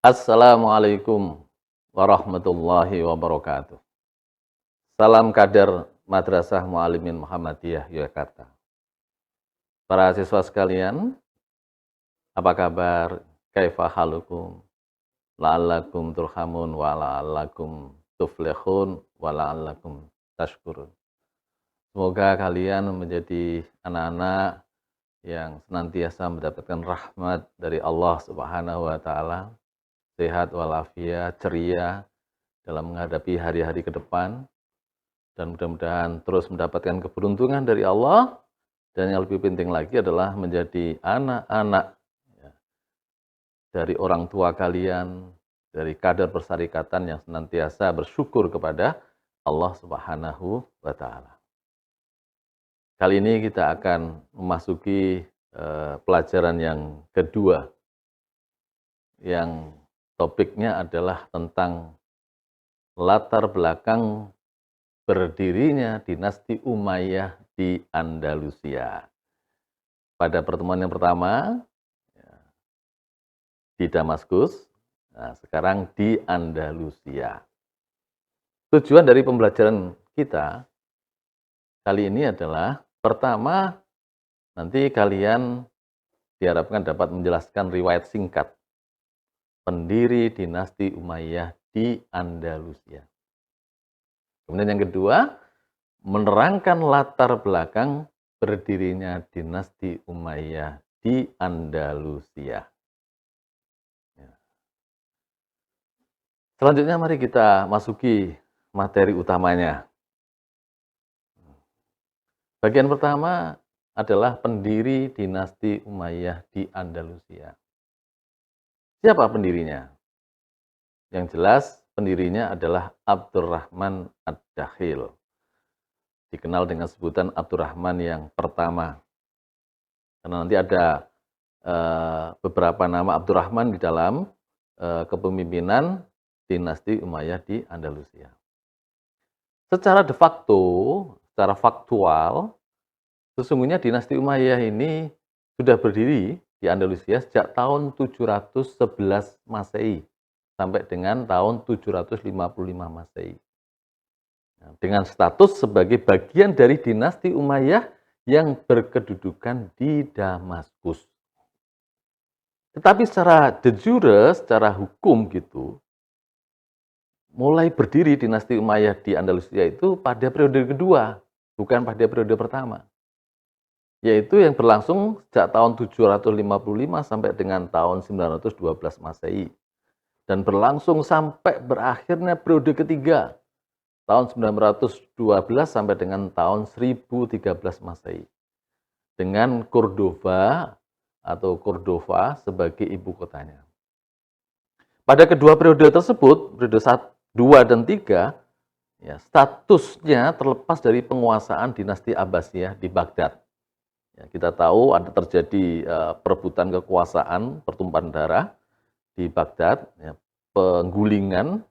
Assalamualaikum warahmatullahi wabarakatuh. Salam kader Madrasah Muallimin Muhammadiyah Yogyakarta. Para siswa sekalian, apa kabar? Kaifa halukum? La'allakum turhamun wa la'allakum tuflihun wa la'allakum tashkurun. Semoga kalian menjadi anak-anak yang senantiasa mendapatkan rahmat dari Allah Subhanahu wa taala, sehat walafiat, ceria dalam menghadapi hari-hari ke depan, dan mudah-mudahan terus mendapatkan keberuntungan dari Allah, dan yang lebih penting lagi adalah menjadi anak-anak ya, dari orang tua kalian, dari kader persyarikatan yang senantiasa bersyukur kepada Allah Subhanahu wa taala. Kali ini kita akan memasuki pelajaran yang kedua, yang topiknya adalah tentang latar belakang berdirinya dinasti Umayyah di Andalusia. Pada pertemuan yang pertama di Damaskus, nah sekarang di Andalusia. Tujuan dari pembelajaran kita kali ini adalah pertama, nanti kalian diharapkan dapat menjelaskan riwayat singkat pendiri dinasti Umayyah di Andalusia. Kemudian yang kedua, menerangkan latar belakang berdirinya dinasti Umayyah di Andalusia. Selanjutnya mari kita masuki materi utamanya. Bagian pertama adalah pendiri dinasti Umayyah di Andalusia. Siapa pendirinya? Yang jelas pendirinya adalah Abdurrahman Ad-Dakhil. Dikenal dengan sebutan Abdurrahman yang pertama. Karena nanti ada beberapa nama Abdurrahman di dalam kepemimpinan dinasti Umayyah di Andalusia. Secara de facto, secara faktual, sesungguhnya dinasti Umayyah ini sudah berdiri di Andalusia sejak tahun 711 Masehi sampai dengan tahun 755 Masehi. Dengan status sebagai bagian dari dinasti Umayyah yang berkedudukan di Damaskus. Tetapi secara de jure, secara hukum gitu, mulai berdiri dinasti Umayyah di Andalusia itu pada periode kedua, bukan pada periode pertama. Yaitu yang berlangsung sejak tahun 755 sampai dengan tahun 912 Masehi. Dan berlangsung sampai berakhirnya periode ketiga, tahun 912 sampai dengan tahun 1013 Masehi. Dengan Cordova atau Cordova sebagai ibu kotanya. Pada kedua periode tersebut, periode 2 dan 3, ya, statusnya terlepas dari penguasaan dinasti Abbasiyah di Baghdad. Ya, kita tahu ada terjadi perebutan kekuasaan, pertumpahan darah di Baghdad, ya, penggulingan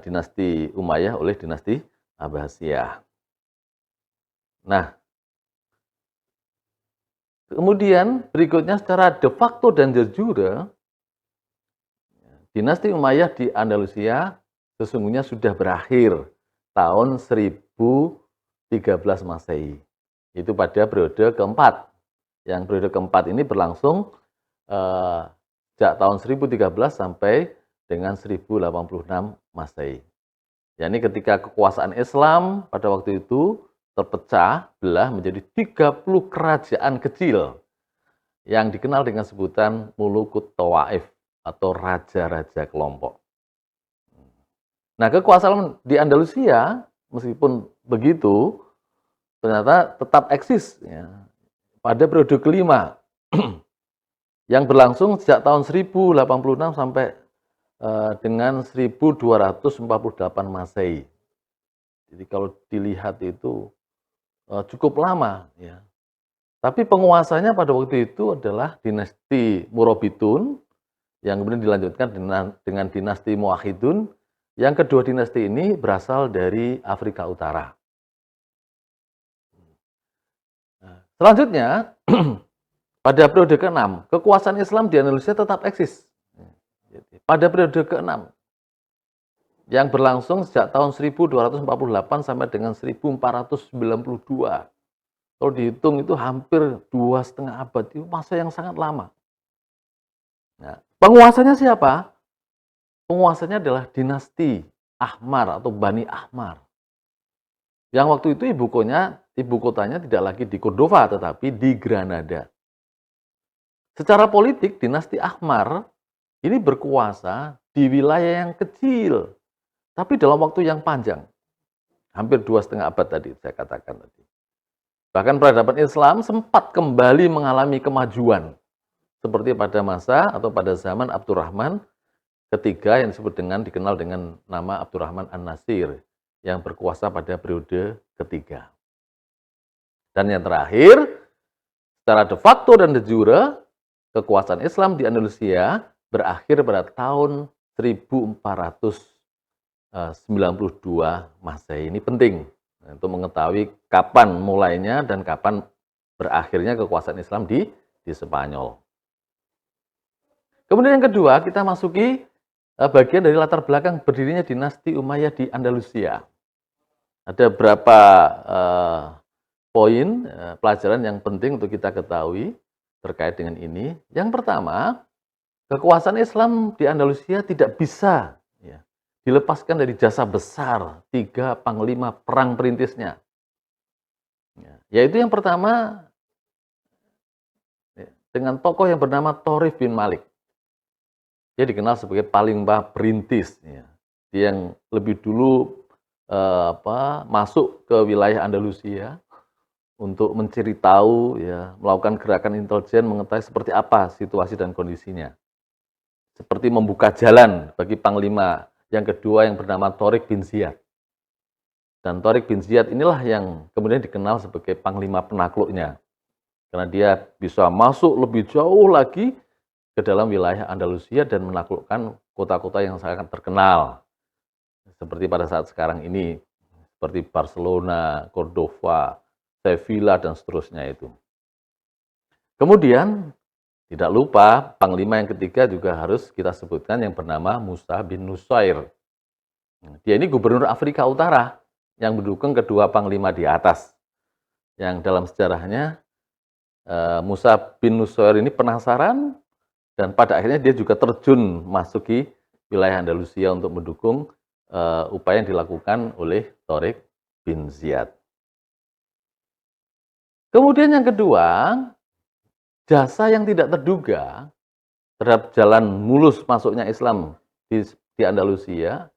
dinasti Umayyah oleh dinasti Abbasiyah. Nah, kemudian berikutnya secara de facto dan de jure, dinasti Umayyah di Andalusia sesungguhnya sudah berakhir tahun 1013 Masehi. Itu pada periode keempat. Yang periode keempat ini berlangsung sejak tahun 1013 sampai dengan 1086 Masehi. Yakni ketika kekuasaan Islam pada waktu itu terpecah belah menjadi 30 kerajaan kecil yang dikenal dengan sebutan Mulukut Tawaif atau raja-raja kelompok. Nah, kekuasaan di Andalusia meskipun begitu ternyata tetap eksis ya, pada periode kelima yang berlangsung sejak tahun 1086 sampai dengan 1248 Masehi. Jadi kalau dilihat itu cukup lama ya. Tapi penguasanya pada waktu itu adalah dinasti Murabitun yang kemudian dilanjutkan dengan dinasti Muwahhidun. Yang kedua dinasti ini berasal dari Afrika Utara. Selanjutnya, pada periode ke-6, kekuasaan Islam di Indonesia tetap eksis. pada periode ke-6 yang berlangsung sejak tahun 1248 sampai dengan 1492. Kalau dihitung itu hampir 2,5 abad, itu masa yang sangat lama. Nah, penguasanya siapa? Penguasanya adalah dinasti Ahmar atau Bani Ahmar. Yang waktu itu ibu kotanya tidak lagi di Cordova, tetapi di Granada. Secara politik, dinasti Ahmar ini berkuasa di wilayah yang kecil, tapi dalam waktu yang panjang. Hampir 2,5 abad tadi saya katakan tadi. Bahkan peradaban Islam sempat kembali mengalami kemajuan. Seperti pada masa atau pada zaman Abdurrahman ketiga yang dikenal dengan nama Abdurrahman An-Nasir yang berkuasa pada periode ketiga. Dan yang terakhir, secara de facto dan de jure, kekuasaan Islam di Andalusia berakhir pada tahun 1492 Masehi. Ini penting untuk mengetahui kapan mulainya dan kapan berakhirnya kekuasaan Islam di Spanyol. Kemudian yang kedua, kita masuki bagian dari latar belakang berdirinya dinasti Umayyah di Andalusia. Ada beberapa poin pelajaran yang penting untuk kita ketahui terkait dengan ini. Yang pertama, kekuasaan Islam di Andalusia tidak bisa dilepaskan dari jasa besar 3 panglima perang perintisnya. Yaitu yang pertama, dengan tokoh yang bernama Thorif bin Malik. Dia dikenal sebagai panglima perintis. Dia yang lebih dulu masuk ke wilayah Andalusia untuk mencari tahu, melakukan gerakan intelijen mengetahui seperti apa situasi dan kondisinya. Seperti membuka jalan bagi panglima yang kedua yang bernama Tariq bin Ziyad. Dan Tariq bin Ziyad inilah yang kemudian dikenal sebagai panglima penakluknya. Karena dia bisa masuk lebih jauh lagi ke dalam wilayah Andalusia dan menaklukkan kota-kota yang sangat terkenal. Seperti pada saat sekarang ini, seperti Barcelona, Cordova, Sevilla, dan seterusnya itu. Kemudian, tidak lupa, panglima yang ketiga juga harus kita sebutkan yang bernama Musa bin Nusair. Dia ini gubernur Afrika Utara yang mendukung kedua panglima di atas. Yang dalam sejarahnya, Musa bin Nusair ini penasaran, dan pada akhirnya dia juga terjun masuki wilayah Andalusia untuk mendukung upaya yang dilakukan oleh Tariq bin Ziyad. Kemudian yang kedua, jasa yang tidak terduga terhadap jalan mulus masuknya Islam di Andalusia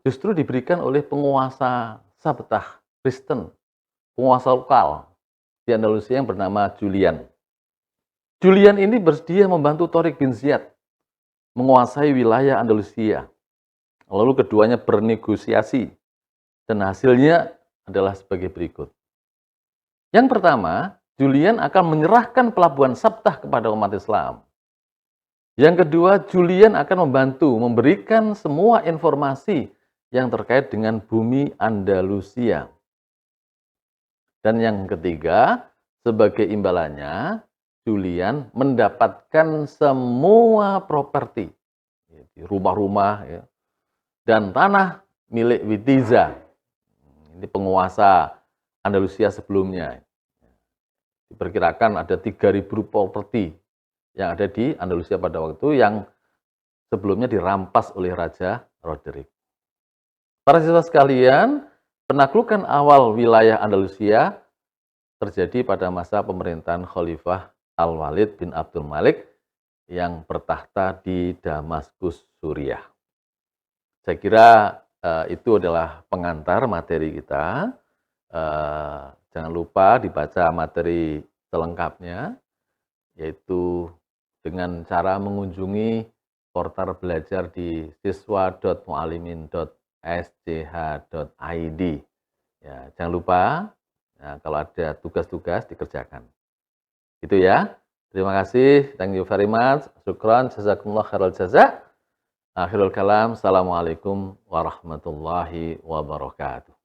justru diberikan oleh penguasa Sabtah Kristen, penguasa lokal di Andalusia yang bernama Julian. Julian ini bersedia membantu Tariq bin Ziyad menguasai wilayah Andalusia. Lalu keduanya bernegosiasi dan hasilnya adalah sebagai berikut. Yang pertama, Julian akan menyerahkan pelabuhan Sabtah kepada umat Islam. Yang kedua, Julian akan membantu memberikan semua informasi yang terkait dengan bumi Andalusia. Dan yang ketiga, sebagai imbalannya, Julian mendapatkan semua properti, rumah-rumah dan tanah milik Witiza. Ini penguasa Andalusia sebelumnya. Diperkirakan ada 3.000 properti yang ada di Andalusia pada waktu itu yang sebelumnya dirampas oleh Raja Roderick. Para siswa sekalian, penaklukan awal wilayah Andalusia terjadi pada masa pemerintahan Khalifah Al-Walid bin Abdul Malik yang bertahta di Damaskus, Suriah. Saya kira itu adalah pengantar materi kita. Jangan lupa dibaca materi selengkapnya, yaitu dengan cara mengunjungi portal belajar di siswa.mualimin.schid. Jangan lupa, kalau ada tugas-tugas dikerjakan. Itu ya. Terima kasih. Thank you very much. Syukran. Jazakumullah khairal jazak. Akhirul kalam. Assalamualaikum warahmatullahi wabarakatuh.